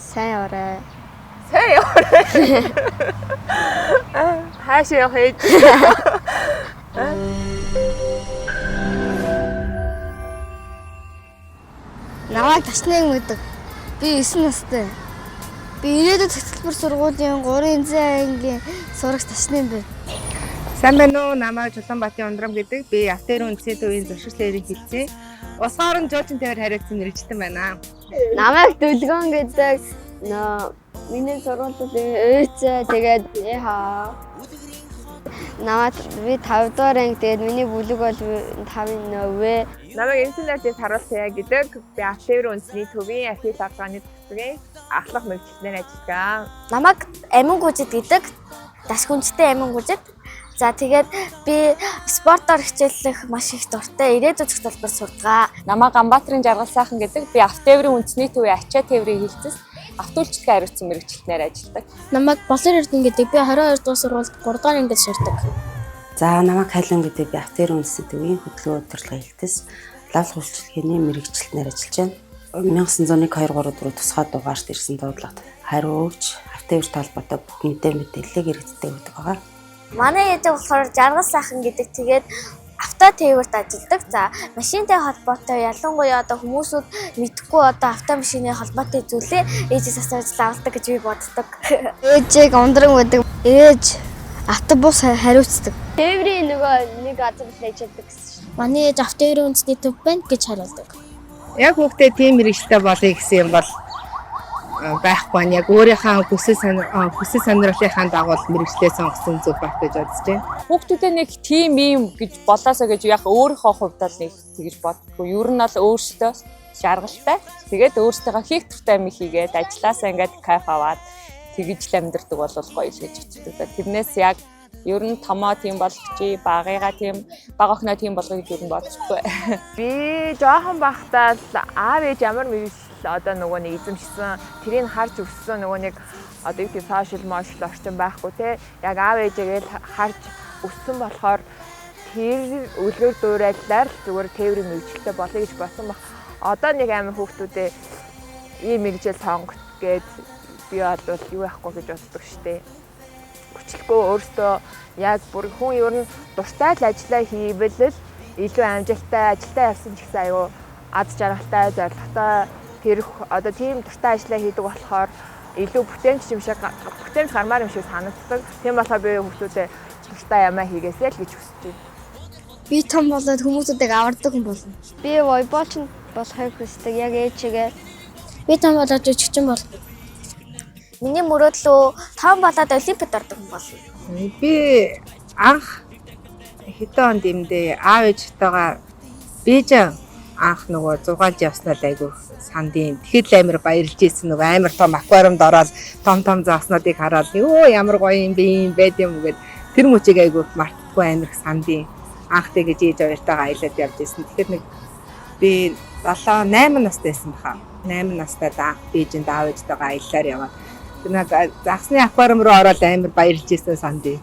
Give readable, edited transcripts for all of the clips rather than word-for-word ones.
Сайн яваарай. Сайн яваарай. Хаашаа явах ээж? Намайг ташныг мэддэг. Би 9 настай. Би ирээдүйд хөтөлбөр сургуулийн 3 ангийн сурагч ташны юм байна. Сайн байна уу? Намайг Чулуунбаатарын Ундрам гэдэг. Би Автер үндэсний төвийн зөвшөөрлөөрийг хэлсэн. Усгаарын жуулчин тавир хариуцсан мэрэгчтэн байна. Намайг Дүлгөн гэдэг. Миний сургуулийн ээжээ тэгээд яа. Намайг би 5 дугаар анги тэгээд миний бүлэг бол 5-ын нөвөө. Намайг интернетээс харуулсан гэдэг. Би Автер үндэсний төвийн архив даргааны төсвийн ахлах мэрэгчлэнээр ажилладаг. Намайг Амин гүжид гэдэг. Даш хүнжтэй Амин гүжид. За тэгээд би спортоор хичээллэх маш их дуртай. Ирээдүйд хөтөлбөр сурдаг. Намайг Ганбаатарын Жаргал сайхан гэдэг. Би Автеврийн үндэсний төвийн ачаа тээврийн хилцэс автоөлчлөлтөд хариуцсан мэрэгчлэнээр ажилладаг. Намайг Болор Эрдэнэ гэдэг. Би 22 дугаар сургуульд 3 дугаар ангид сурдаг. За намайг Хайлан гэдэг. Би Автер үндэсний төвийн хөдөлгөөн удирдлагын хилцэс лавлах үйлчлэгээний мэрэгчлэнээр ажиллаж байна. 1901-2-3 тусгай дугаарт ирсэн дуудлагад хариу өгч Автер талбартай бүх мэдээллийг иргэдтэй өгдөг байгаа. Манай ээжээ болохоор Жаргал сайхан гэдэг. Тэгээд авто тээвэрт ажилладаг. За машинтай холбоотой ялангуяа одоо хүмүүсүүд мэдхгүй одоо авто машины холбоотой зүйлээ ээжээс асууж авалдаг гэж би боддог. Ээжийг ундран гэдэг. Ээж автобус хариуцдаг. Тээврийн нэг газар ажилладаг гэсэн шүү. Манай ээж Автоврийн үндэсний төв байна гэж хариулдаг. Яг хүүхдээ тийм мэрэгчлээ болъё гэсэн юм бол байхгүй нь яг өөрийнхөө хүсэл сонирхлынхаа дагуу мэрэгчлээ сонгосон зүг байх гэж бодож байна. Хүүхдүүдээ нэг тим юм гэж болоосоо гэж яг өөрийнхөө хувьд л нэг тэгж боддгоо. Ер нь бол өөртөө жаргалтай. Тэгээд өөртөө хийх туртай юм хийгээд ажилласаа ингээд кайф аваад тэгж л амьдрдаг бол гоё л гэж боддог. Тэрнээс яг ер нь томоо тийм болгочих, багыгаа тийм, баг охиноо тийм болгоё гэж ер нь бодчихгүй. Би жоохон бахтаа аав ээж ямар мэрэгчлээ одоо нөгөө нэг эзэмшсэн, тэрийг харж өссөн нөгөө нэг одоо юу гэх сошиал мошл орчин байхгүй те. Яг аав ээжээгээл харж өссөн болохоор тэр үлгэр дуурайлаар л зүгээр тээврийн мэрэгчлээ болъё гэж бодсон баг. Одоо нэг амар хүүхдүүдээ ийм мэрэгжил сонгох гээд би бол юу яахгүй гэж боддог штэ. Хүчлэхгүй өөртөө яг бүр хүн ер нь дуртай л ажиллаа хийвэл л илүү амжилттай ажилдаа явсан ч гэсэн аюу аз жаргалтай зорилготой тэр одоо тийм дуртай ажиллаа хийдэг болохоор илүү бүтээмж гармаар юм шиг санагддаг. Тийм болохоор би хүүхдүүдэд дуртай ямаа хийгээсэй л гэж хүсэж байна. Би том болоод хүмүүсүүдийг авардаг хүн болно. Би волейболч болохыг хүсдэг. Яг ээжигээ. Би том болоод жүжигчин болно. Миний мөрөөдлөө том болоод олимпиад ордог хүн болно. Би анх хэдэн онд юмдээ аав ээжтэйгээ Бээжин анх нөгөө 6 жил явснаа айгу сандын. Тэгэхэд л амар баярлж ийсэн нөгөө амар том аквариумд ороод том зааснуудыг хараад ёо ямар гоё юм бэ байд юм гээд тэр мөчийг айгу мартахгүй амар сандын. Анх тэгэж ээж хоёртойгоо аялаад явж ийсэн. Тэгэхээр нэг би 7-8 настай байсан баха. 8 настай анх Бээжинд аав ээжтэйгээ аяллаар яваад тэр загсны аквариум руу ороод амар баярлж ийсэн сандын.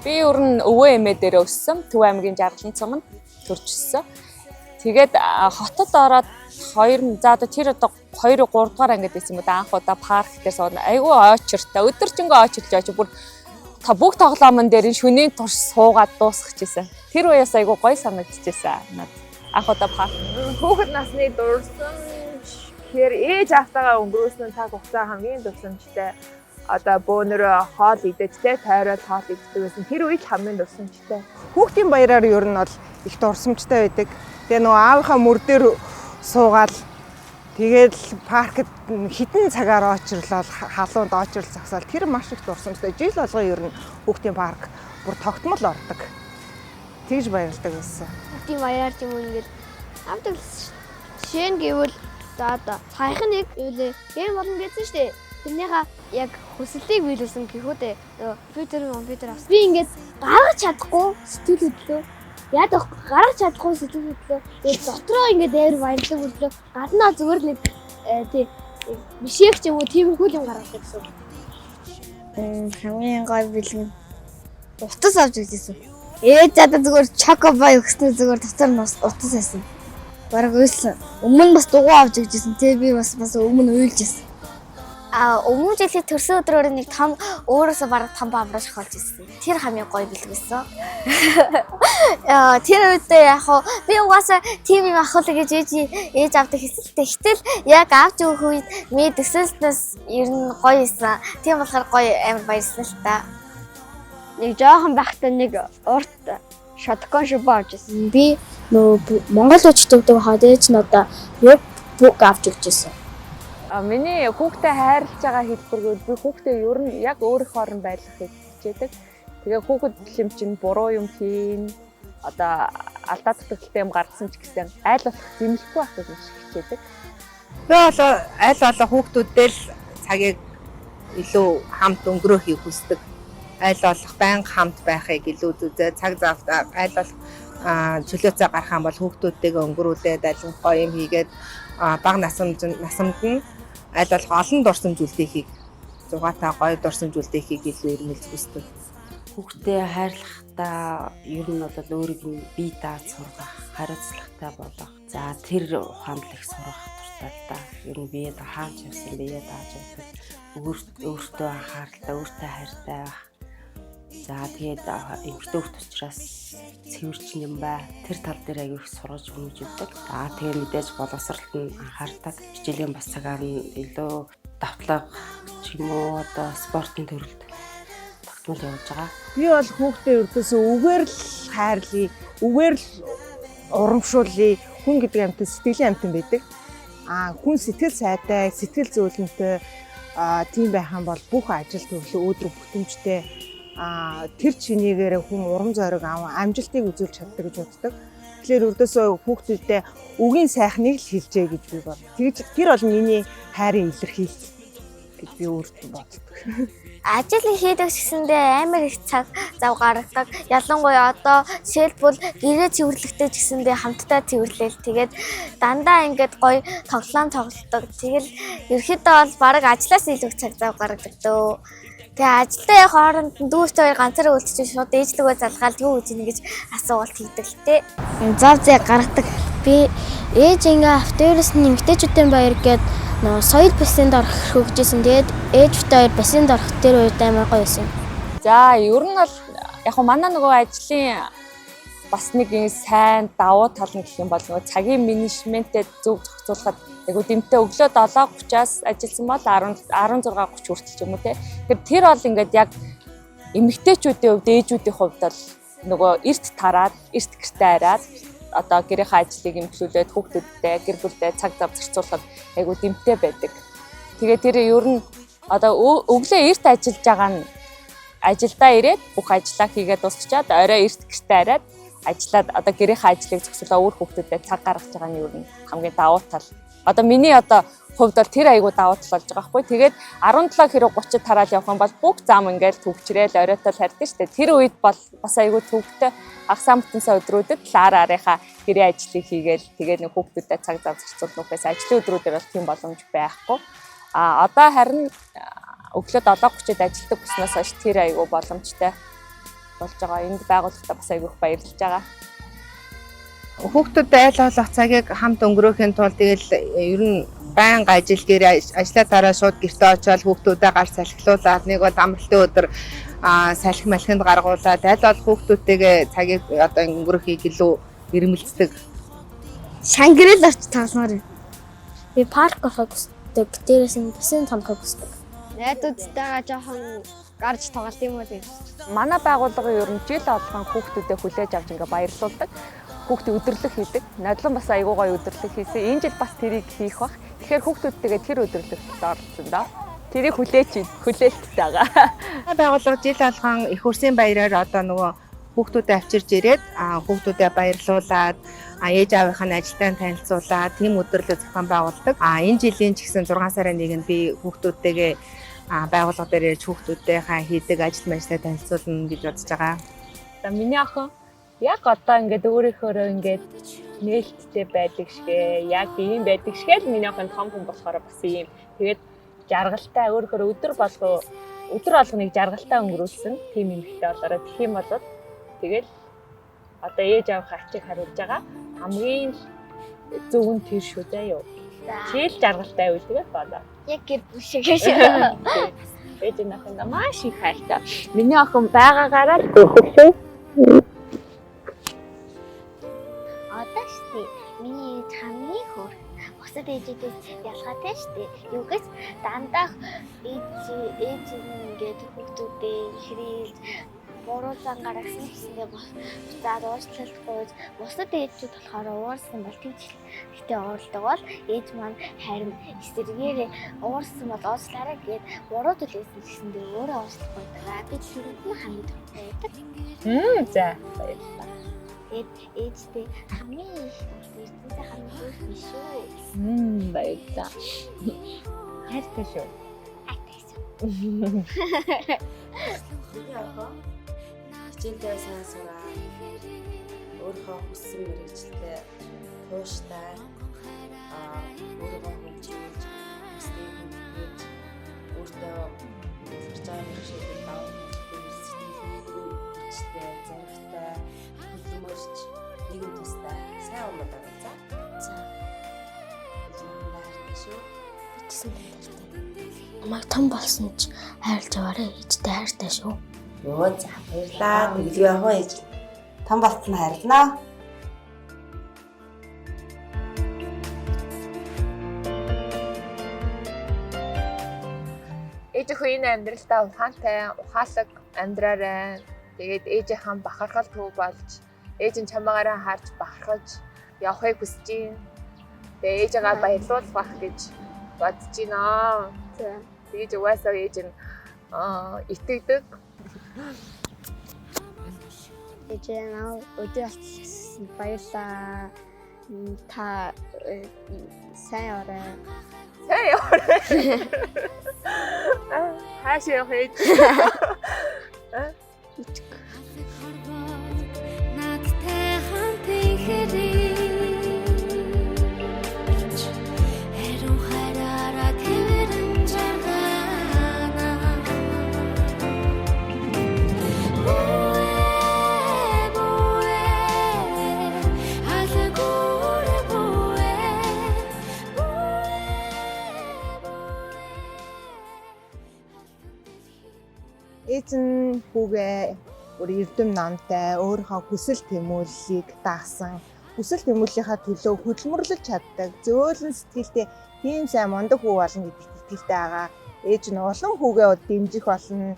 Би ер нь өвөө эмээ дээр өссөн. Төв аймгийн Жаргалын цомонд төрчихсөн. Тэгээд хотод ороод за одоо тэр одоо 2-3 дугаар ангид байсан юм да. Анх удаа парк дээр сууна. Айгүй очиртай. Өдөржингөө очирч бүр бүх тоглоомн дээр шөнийн турш суугаад дуусчихжээ. Тэр үеэс айгүй гоё санагдчихжээ. Анх удаа парк. Хүүхэд насны дурсан тэгэхээр ээж автагаа өнгөрөөсөн цаг хугацаа хамгийн дурсамжтай. Одоо бөөнөрөө хоол идэж тойроод хоол иддэг байсан. Тэр үед хамгийн дурсамжтай. Хүүхдийн баяраар ер нь бол их дурсамжтай байдаг. Тэгээ нөгөө аавынхаа мөр дээр суугаад тэгээд паркт хідэн цагаар очирлол халуунд очирл зогсоол тэр маш их дурсамжтай. Жил болгоо ер нь хүүхдийн парк бүр тогтмол ордог. Тэгж баярлдаг байсан. Хүүхдийн баяраар юм ингээд авдаг жишээ нь гэвэл за одоо саяхан нэг юм болно гэсэн штэ. Тэрнийхээ яг хүслийг биелүүлсэн гэхүүдээ компьютер авсан. Би ингээд гаргаж чадахгүй сэтгэл хөдлөө. Яг гаргаж чадахгүй сэтгэл хөдлөө. Тэгээд дотроо ингээд дээр баярлаг хөдлөө. Гаднаа зүгээр нэг тий бишээх ч юм уу тиймэрхүү юм гаргадаг гэсэн. Хамгийн гой бэлгэн утас авч үзсэн. Ээж надад зүгээр чокобай өгснөө зүгээр дотор нь утас байсан. Бараг уйлсан. Өмнө бас дугуй авч үзсэн. Тэ би бас өмнө уйлж байсан. Өмнө жилийн төрсөн өдрөөр нэг том өөрөөсөө бараг том бамраж холж ирсэн. Тэр хамгийн гоё бэлгэсэн. Тэр үедээ яг би угаасаа тийм юм ахуулах гэж ээж авдаг хэсэлтэй. Гэтэл яг авч өгөх үед ми төсөөлснөөс ер нь гоё исэн. Тийм болохоор гоё амар баярлалаа л та. Нэг жоохон байхдаа нэг урт шоткон шуба авчихсан. Би нөө монголчууд төвдөг хаад ээж нь одоо яг бүг авч өгчээсэн. Миний хүүхдээ хайрлаж байгаа хэлбэргүй би хүүхдээ ер нь яг өөрийнхөө орон байрлахыг хичээдэг. Тэгээ хүүхэд юм чинь буруу юм хийн одоо алдаа дутагдaltaй юм гаргасан ч гэсэн айл болох зэмлэхгүй байхыг хичээдэг. Би бол аль болох хүүхдүүдтэй л цагийг илүү хамт өнгөрөөхийг хүсдэг. Аль болох байнга хамт байхыг илүү үзээ. Цаг завтаа аль болох чөлөөцөө гарах юм бол хүүхдүүдтэйгээ өнгөрүүлээд аль болох гоё юм хийгээд бага насамд нь аль болох олон дурсамж үлдэхийг зугаатай гоё дурсамж үлдэхийг илүү эрмэлж хүсдэг. Хүүхдээ хайрлахдаа ер нь бол өөрийг нь бие дааж сургах, хариуцлагатай болгох. За тэр ухаанд л их сурах дуртай л да. Ер нь бие дааж явсан бие дааж явах. Өөртөө анхааралтай, өөртөө хайртай байх. За тэгээд эмэгтэй хүүхд учраас цэвэрч юм бай. Тэр тал дээр аягүй их сургаж хүмүүж өгдөг. Тэгээд мэдээж боловсролт нь анхаардаг. Хичээлийн бас цагаар нь илүү давтлага ч юм уу одоо спортын төрөлд тогтмол явуулж байгаа. Би бол хүүхдээ өрдөөсөө үгээр л хайрлая, үгээр л урамшуулъя. Хүн гэдэг амьтан сэтгэлийн амьтан байдаг. Хүн сэтгэл сайтай, сэтгэл зөөлөнтэй тийм байх юм бол бүх ажил төрлөө өөдрөг бүтэмжтэй тэр чинийгээр хүн урам зориг амжилтыг үзүүлж чаддаг гэж боддог. Тэгэхээр өрдөөсөө хүүхдүүдэд үгийн сайхныг л хэлжээ гэж би бод. Тэр бол миний хайрын илэрхийлэл гэж би өөртөө боддог. Ажил хийдэг гэсэндээ амар их цаг зав гаргадаг. Ялангуяа одоо жишээлбэл гэрээ цэвэрлэхтэй гэсэндээ хамтдаа цэвэрлээл. Тэгээд дандаа ингээд гоё тоглолдог. Тэгэл ерөөхдөө бол баг ажлаас илүү цаг зав гаргадаг дөө. Тэгээ ажилдаа хооронд дүүстэй хоёр ганцаараа үлдчихэж шууд ээжлэгөө залгаад юу гэж ингэж асуулт хийдэг л дээ. Зав зээг гаргадаг. Би ээж ингээ автоорс нэмэгтэйчүүдийн баяр гээд нөө соёл бассейнд орох хөгжижсэн. Тэгээд ээжтэй хоёр бассейнд орох тэр үед амар гоё байсан. За ер нь бол яг манай нөгөө ажлын бас нэг сайн давуу тал нь гэх юм бол нөгөө цагийн менежментэд зөв зохицуулахад айгу дэмтэй өглөө 7:30-аас ажилласан бол 16:30 хүртэл ч юм уу тэр бол ингээд яг эмэгтэйчүүдийн хувьд ээжүүдийн хувьд бол нөгөө эрт тараад эрт гэртээ араад одоо гэрийнхээ ажлыг эмхлүүлээд хүүхдүүдтэй гэр бүлтэй цаг зав зарцуулахад айгу дэмтэй байдаг. Тэгээ тэр ер нь одоо өглөө эрт ажиллаж байгаа нь ажилдаа ирээд бүх ажлаа хийгээд дуусчаад орой эрт гэртээ араад ажиллаад одоо гэрийнхээ ажлыг зохицуулаад өөр хүүхдүүдэд цаг гаргаж байгаа нь ер нь хамгийн давуу тал. Одоо миний одоо хувьд бол тэр айгуу давуу тал болж байгаа байхгүй. Тэгээд 17:30 тараад явах юм бол бүх зам ингээл төвчрэл оройтой л хардаг шүү дээ. Тэр үед бол бас айгуу төвхтэй хагасаа мөтөнсө өдрүүдэд лаараарынхаа гэрээ ажлыг хийгээл тэгээд нэг хүүхдүүдэд цаг зав зарцуулнахээс ажлын өдрүүдээр бол тийм боломж байхгүй. Одоо харин өглөө 7:30-д ажилладаг болсноос хойш тэр айгуу боломжтой болж байгаа. Энд байгууллагатаа бас айгуух баярлж байгаа. Хүүхдүүдтэй айл болох цагийг хамт өнгөрөөхийн тулд тэгэл ер нь байнга ажлаа дараа шууд гэртээ очиод хүүхдүүдэд гар салхилуулаад нэг бол амралтын өдөр салхи малхинд гаргуулад айл болох хүүхдүүдтэйгээ цагийг одоо өнгөрөөхийг илүү ирмэлцдэг. Шангирэл орч тогломоор. Би парк орохыг хүсдэг. Дээрээс нь бассейн тоглохыг хүсдэг. Найдуудтайгаа жоохон гарч тоглолт юм уу? Манай байгууллага ер нь жил болгон хүүхдүүдэд хүлээж авч ингээ баярлуулдаг. Хүүхдийн өдөрлөг хийдэг. Нодлон бас айгуу гоё өдөрлөг хийсэн. Энэ жил бас тэрийг хийх бах. Тэгэхээр хүүхдүүдтэйгээ тэр өдөрлөгт орсон доо. Тэрийг хүлээлттэй байгаа. Байгууллага жил болгон их урсын баяраар одоо нөгөө хүүхдүүдэд авчирж ирээд хүүхдүүдэд баярлуулад ээж аавынхаа ажилтнаа танилцуулаад тийм өдөрлөг зохион байгуулдаг. Энэ жилийн ч гэсэн 6 сарын 1-нд би хүүхдүүдтэйгээ байгууллага дээр ирж хүүхдүүдтэйгээ хийдэг ажил мэргэжлээ танилцуулна гэж бодож байгаа. Одоо миний охин яг одоо ингээд өөрийнхөө ингээд нээлттэй байдаг шигэ яг ийм байдаг шигэ л миний охин том хүн болохоор бас ийм тэгээд жаргалтай өөрөөр өдөр болгоныг жаргалтай өнгөрүүлсэн тийм эмэгтэй болоорой гэх юм бол тэгэл одоо ээж аавынхаа ачийг харуулж байгаа хамгийн зөв нь тэр шүү дээ юу. Шил жаргалтай үйл тэгээ болоо. Яг гэр бүл шиг шүү. Ээж нөхөнд маш их хайртай. Миний охин байгаагаараа л гүйлэх шүү. Одоо штий миний ээж хамгийн хөөр. Бусад ээжүүдээс ялгаатай штий. Юугээс дандаа ээж ингээд хүүхдүүдээ ихрээд буруу зан гаргасан гэсэндээ буцаад уучлалт бусад ээжүүд болохоор уурсан бол тэгж ихтэй уурладаг бол ээж маань харин эсэргээр уурсан бол уучлаарай гэд буруу төлөөсөн гэсэндээ өөрөө уучлахгүй байгаа. Би тэрийг хамгийн дуртай байдаг. За баярлалаа. Ээжтэй хамгийн их ертөнцийн хамгийн их биш шүү. Баярлалаа. Хайртай шүү. Хичээлдээ сайн сураа. Өөрийнхөө хүссэн мэргэжилтэд тууштай өөрийгөө хөгжүүлж, хүснээ хөгжүүлж, өөртөө хийж байгаа мэргэжилтэд даван сэтгэлтэй, зоригтой, хөдөлмөрч, нэгэн тустай сайн өмд байгаа. За. Шүү. Бичсэн байдаг. Намайг том болсон ч хайрлаж аваарай. Ээжтэй хайртай шүү. Йоо за баярлаа. Тэглээ яах вэ ээж? Том болтон хайрлнаа. Ээжийнхөө энэ амьдралдаа ухаантай, ухаалаг амьдраарай. Тэгээд ээжийнхээ бахархал төв болж, ээж нь чамаагаараа харж бахархаж явахыг хүсэж байна. Тэгээд ээжээгээ баярлуулах гэж бодож байна. Тэгээд угаасаа ээж нь итгэдэг. Ээж наа өдөр алцсан баярлаа. Та сайн орой. Сайн яваарай. Хаашаа явах ээж? Ээж нь хүүгээ өөр эрдэм намтай өөрийнхөө хүсэл тэмүүллийг даасан. Хүсэл тэмүүллийнхаа төлөө хөдөлмөрлөж чаддаг. Зөөлөн сэтгэлтэй тийм сайн мундаг хүү болно гэдэгт итгэлтэй байгаа. Ээж нь улам хүүгээ дэмжих болно.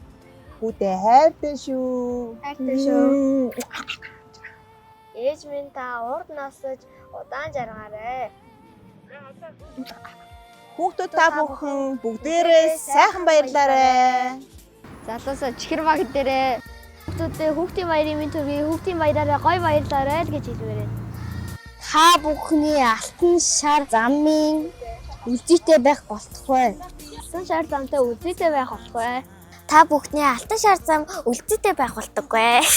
Хүүтэй хайртай шүү. Хайртай шүү. Ээж минь та урд насаж удаан жаргаарай. Хүүхдүүд та бүхэн бүгдээрээ сайхан баярлаарай. Залуусаа чихэр баг дээрээ хүүхдүүдээ хүүхдийн баярын минь төргий хүүхдийн баяраараа гой баярлаарай л гэж хэлмээрээ. Та бүхний алтан шар замын үлдээтэй байх болтугай. Алтан шар замтай үлдээтэй байх болтугай. Та бүхний алтан шар зам үлдээтэй байх болтугай.